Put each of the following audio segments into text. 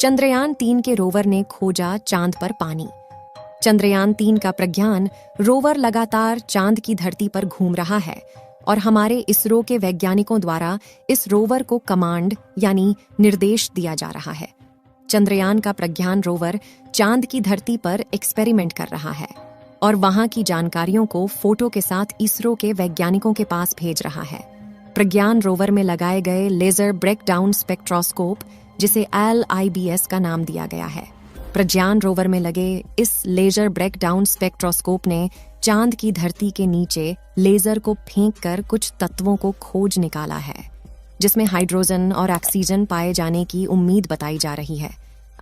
चंद्रयान-3 के रोवर ने खोजा चांद पर पानी। चंद्रयान-3 का प्रज्ञान रोवर लगातार चांद की धरती पर घूम रहा है और हमारे इसरो के वैज्ञानिकों द्वारा इस रोवर को कमांड यानी निर्देश दिया जा रहा है। चंद्रयान का प्रज्ञान रोवर चांद की धरती पर एक्सपेरिमेंट कर रहा है और वहां की जानकारियों को फोटो के साथ इसरो के वैज्ञानिकों के पास भेज रहा है। प्रज्ञान रोवर में लगाए गए लेजर ब्रेकडाउन स्पेक्ट्रोस्कोप, जिसे LIBS का नाम दिया गया है। प्रज्ञान रोवर में लगे इस लेजर ब्रेकडाउन स्पेक्ट्रोस्कोप ने चांद की धरती के नीचे लेजर को फेंककर कुछ तत्वों को खोज निकाला है, जिसमें हाइड्रोजन और ऑक्सीजन पाए जाने की उम्मीद बताई जा रही है।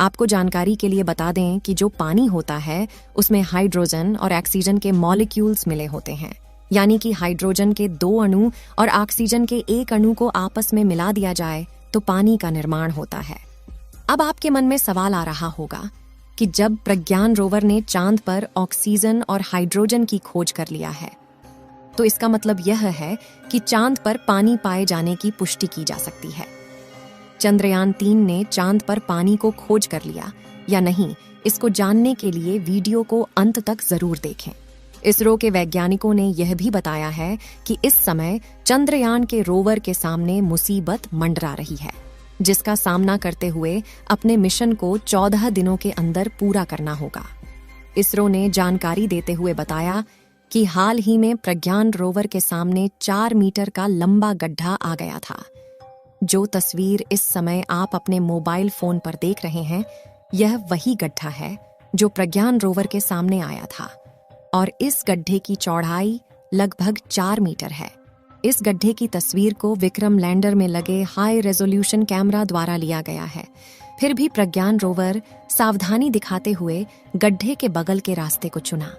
आपको जानकारी के लिए बता दें कि जो पानी होता है उसमें हाइड्रोजन और ऑक्सीजन के मॉलिक्यूल्स मिले होते हैं, यानी कि हाइड्रोजन के 2 अणु और ऑक्सीजन के 1 अणु को आपस में मिला दिया जाए तो पानी का निर्माण होता है। अब आपके मन में सवाल आ रहा होगा कि जब प्रज्ञान रोवर ने चांद पर ऑक्सीजन और हाइड्रोजन की खोज कर लिया है तो इसका मतलब यह है कि चांद पर पानी पाए जाने की पुष्टि की जा सकती है। चंद्रयान-3 ने चांद पर पानी को खोज कर लिया या नहीं, इसको जानने के लिए वीडियो को अंत तक जरूर देखें। इसरो के वैज्ञानिकों ने यह भी बताया है कि इस समय चंद्रयान के रोवर के सामने मुसीबत मंडरा रही है, जिसका सामना करते हुए अपने मिशन को 14 दिनों के अंदर पूरा करना होगा। इसरो ने जानकारी देते हुए बताया कि हाल ही में प्रज्ञान रोवर के सामने 4 मीटर का लंबा गड्ढा आ गया था। जो तस्वीर इस समय आप अपने मोबाइल फोन पर देख रहे हैं, यह वही गड्ढा है जो प्रज्ञान रोवर के सामने आया था और इस गड्ढे की चौड़ाई लगभग 4 मीटर है। इस गड्ढे की तस्वीर को विक्रम लैंडर में लगे हाई रेजोल्यूशन कैमरा द्वारा लिया गया है। फिर भी प्रज्ञान रोवर सावधानी दिखाते हुए गड्ढे के बगल के रास्ते को चुना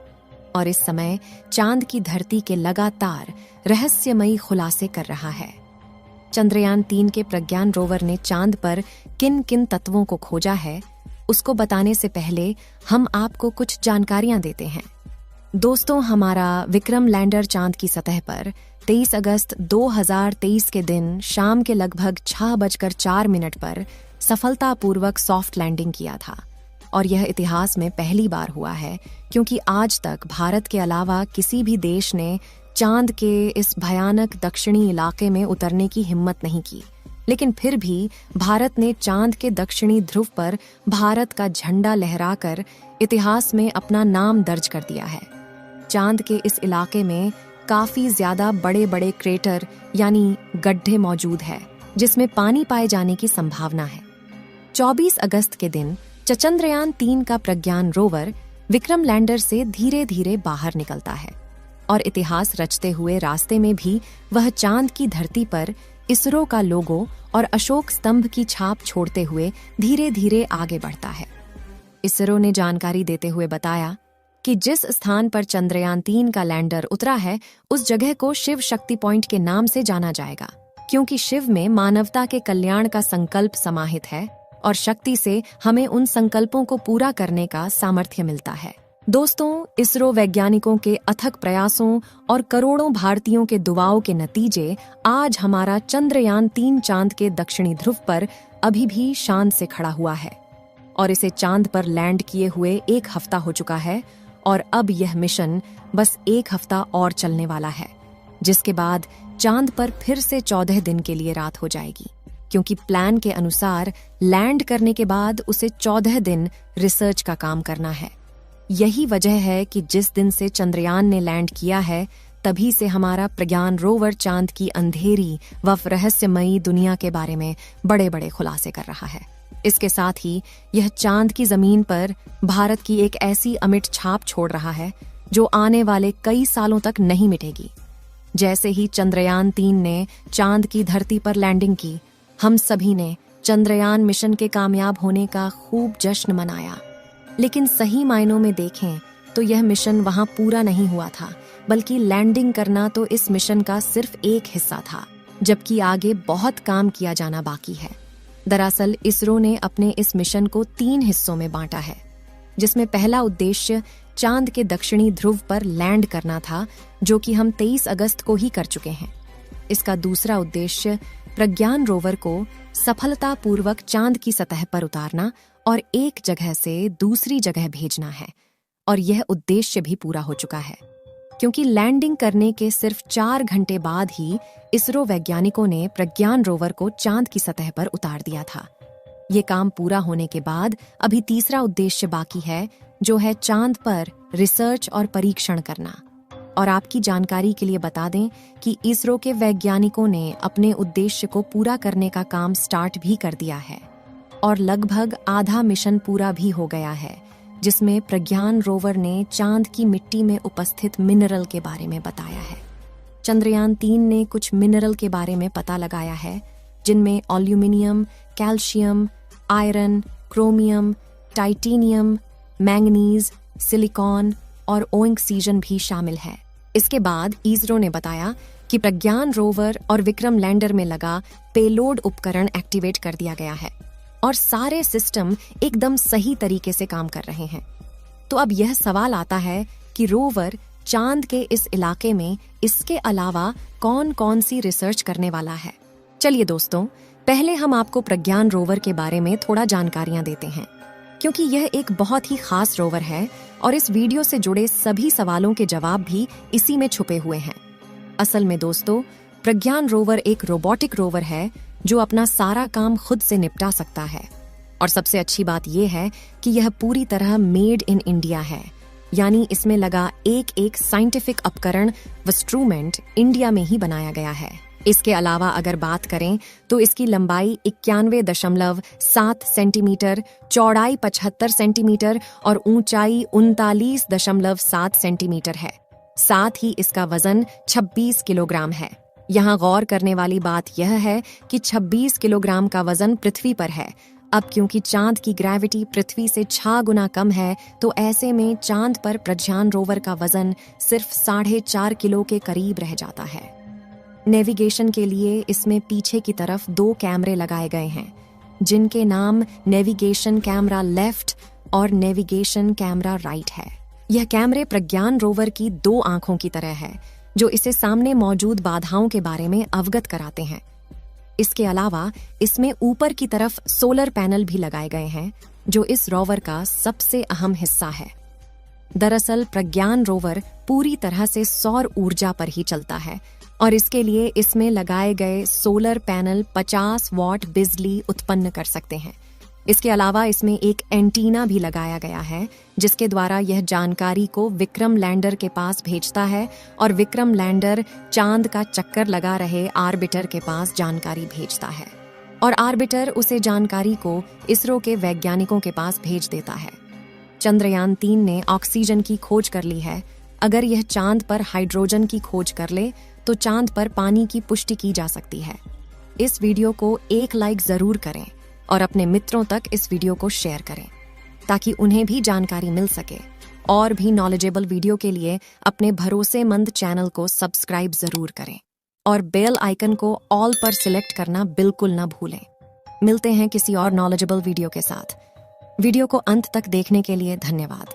और इस समय चांद की धरती के लगातार रहस्यमयी खुलासे कर रहा है। चंद्रयान-3 के प्रज्ञान रोवर ने चांद पर किन किन तत्वों को खोजा है, उसको बताने से पहले हम आपको कुछ जानकारियां देते हैं। दोस्तों, हमारा विक्रम लैंडर चांद की सतह पर 23 अगस्त 2023 के दिन शाम के लगभग 6:04 पर सफलतापूर्वक सॉफ्ट लैंडिंग किया था और यह इतिहास में पहली बार हुआ है, क्योंकि आज तक भारत के अलावा किसी भी देश ने चांद के इस भयानक दक्षिणी इलाके में उतरने की हिम्मत नहीं की। लेकिन फिर भी भारत ने चांद के दक्षिणी ध्रुव पर भारत का झंडा लहराकर इतिहास में अपना नाम दर्ज कर दिया है। चांद के इस इलाके में काफी ज्यादा बड़े बड़े क्रेटर यानी गड्ढे मौजूद है, जिसमें पानी पाए जाने की संभावना है। 24 अगस्त के दिन चंद्रयान-3 का प्रज्ञान रोवर विक्रम लैंडर से धीरे धीरे बाहर निकलता है और इतिहास रचते हुए रास्ते में भी वह चांद की धरती पर इसरो का लोगो और अशोक स्तंभ की छाप छोड़ते हुए धीरे धीरे आगे बढ़ता है। इसरो ने जानकारी देते हुए बताया कि जिस स्थान पर चंद्रयान-3 का लैंडर उतरा है, उस जगह को शिव शक्ति पॉइंट के नाम से जाना जाएगा, क्योंकि शिव में मानवता के कल्याण का संकल्प समाहित है और शक्ति से हमें उन संकल्पों को पूरा करने का सामर्थ्य मिलता है। दोस्तों, इसरो वैज्ञानिकों के अथक प्रयासों और करोड़ों भारतीयों के दुआओं के नतीजे आज हमारा चंद्रयान-3 चांद के दक्षिणी ध्रुव पर अभी भी शान से खड़ा हुआ है और इसे चांद पर लैंड किए हुए 1 हफ्ता हो चुका है और अब यह मिशन बस 1 हफ्ता और चलने वाला है, जिसके बाद चांद पर फिर से 14 दिन के लिए रात हो जाएगी, क्योंकि प्लान के अनुसार लैंड करने के बाद उसे 14 दिन रिसर्च का काम करना है। यही वजह है कि जिस दिन से चंद्रयान ने लैंड किया है, तभी से हमारा प्रज्ञान रोवर चांद की अंधेरी व रहस्यमयी दुनिया के बारे में बड़े बड़े खुलासे कर रहा है। इसके साथ ही यह चांद की जमीन पर भारत की एक ऐसी अमिट छाप छोड़ रहा है जो आने वाले कई सालों तक नहीं मिटेगी। जैसे ही चंद्रयान-3 ने चांद की धरती पर लैंडिंग की, हम सभी ने चंद्रयान मिशन के कामयाब होने का खूब जश्न मनाया। लेकिन सही मायनों में देखें तो यह मिशन वहां पूरा नहीं हुआ था, बल्कि लैंडिंग करना तो इस मिशन का सिर्फ एक हिस्सा था, जबकि आगे बहुत काम किया जाना बाकी है। दरअसल इसरो ने अपने इस मिशन को 3 हिस्सों में बांटा है, जिसमें पहला उद्देश्य चांद के दक्षिणी ध्रुव पर लैंड करना था, जो कि हम 23 अगस्त को ही कर चुके हैं। इसका दूसरा उद्देश्य प्रज्ञान रोवर को सफलतापूर्वक चांद की सतह पर उतारना और एक जगह से दूसरी जगह भेजना है। और यह उद्देश्य भी पूरा हो चुका है, क्योंकि लैंडिंग करने के सिर्फ 4 घंटे बाद ही इसरो वैज्ञानिकों ने प्रज्ञान रोवर को चांद की सतह पर उतार दिया था। ये काम पूरा होने के बाद अभी तीसरा उद्देश्य बाकी है, जो है चांद पर रिसर्च और परीक्षण करना। और आपकी जानकारी के लिए बता दें कि इसरो के वैज्ञानिकों ने अपने उद्देश्य को पूरा करने का काम स्टार्ट भी कर दिया है और लगभग आधा मिशन पूरा भी हो गया है, जिसमें प्रज्ञान रोवर ने चांद की मिट्टी में उपस्थित मिनरल के बारे में बताया है। चंद्रयान 3 ने कुछ मिनरल के बारे में पता लगाया है, जिनमें aluminium, calcium, iron, chromium, titanium, manganese, silicon और ऑक्सीजन भी शामिल है। इसके बाद इसरो ने बताया कि प्रज्ञान रोवर और विक्रम लैंडर में लगा पेलोड उपकरण एक्टिवेट कर दिया गया है और सारे सिस्टम एकदम सही तरीके से काम कर रहे हैं। तो अब यह सवाल आता है कि रोवर चांद के इस इलाके में इसके अलावा कौन कौन सी रिसर्च करने वाला है। चलिए दोस्तों, पहले हम आपको प्रज्ञान रोवर के बारे में थोड़ा जानकारियां देते हैं, क्योंकि यह एक बहुत ही खास रोवर है और इस वीडियो से जुड़े सभी सवालों के जवाब भी इसी में छुपे हुए हैं। असल में दोस्तों, प्रज्ञान रोवर एक रोबोटिक रोवर है जो अपना सारा काम खुद से निपटा सकता है। और सबसे अच्छी बात यह है कि यह पूरी तरह मेड इन इंडिया है, यानी इसमें लगा एक एक साइंटिफिक उपकरण इंस्ट्रूमेंट इंडिया में ही बनाया गया है। इसके अलावा अगर बात करें तो इसकी लंबाई 91.7 सेंटीमीटर, चौड़ाई 75 सेंटीमीटर और ऊंचाई 39.7 सेंटीमीटर है। साथ ही इसका वजन 26 किलोग्राम है। यहाँ गौर करने वाली बात यह है कि 26 किलोग्राम का वजन पृथ्वी पर है। अब क्योंकि चांद की ग्रेविटी पृथ्वी से 6 गुना कम है, तो ऐसे में चांद पर प्रज्ञान रोवर का वजन सिर्फ 4.5 किलो के करीब रह जाता है। नेविगेशन के लिए इसमें पीछे की तरफ 2 कैमरे लगाए गए हैं, जिनके नाम नेविगेशन कैमरा लेफ्ट और नेविगेशन कैमरा राइट है। यह कैमरे प्रज्ञान रोवर की 2 आंखों की तरह है, जो इसे सामने मौजूद बाधाओं के बारे में अवगत कराते हैं। इसके अलावा इसमें ऊपर की तरफ सोलर पैनल भी लगाए गए हैं, जो इस रोवर का सबसे अहम हिस्सा है। दरअसल प्रज्ञान रोवर पूरी तरह से सौर ऊर्जा पर ही चलता है और इसके लिए इसमें लगाए गए सोलर पैनल 50 वॉट बिजली उत्पन्न कर सकते हैं। इसके अलावा इसमें एक एंटीना भी लगाया गया है, जिसके द्वारा यह जानकारी को विक्रम लैंडर के पास भेजता है और विक्रम लैंडर चांद का चक्कर लगा रहे आर्बिटर के पास जानकारी भेजता है और आर्बिटर उसे जानकारी को इसरो के वैज्ञानिकों के पास भेज देता है। चंद्रयान 3 ने ऑक्सीजन की खोज कर ली है। अगर यह चांद पर हाइड्रोजन की खोज कर ले तो चांद पर पानी की पुष्टि की जा सकती है। इस वीडियो को 1 लाइक जरूर करें और अपने मित्रों तक इस वीडियो को शेयर करें, ताकि उन्हें भी जानकारी मिल सके। और भी नॉलेजेबल वीडियो के लिए अपने भरोसेमंद चैनल को सब्सक्राइब जरूर करें और बेल आइकन को ऑल पर सिलेक्ट करना बिल्कुल ना भूलें। मिलते हैं किसी और नॉलेजेबल वीडियो के साथ। वीडियो को अंत तक देखने के लिए धन्यवाद।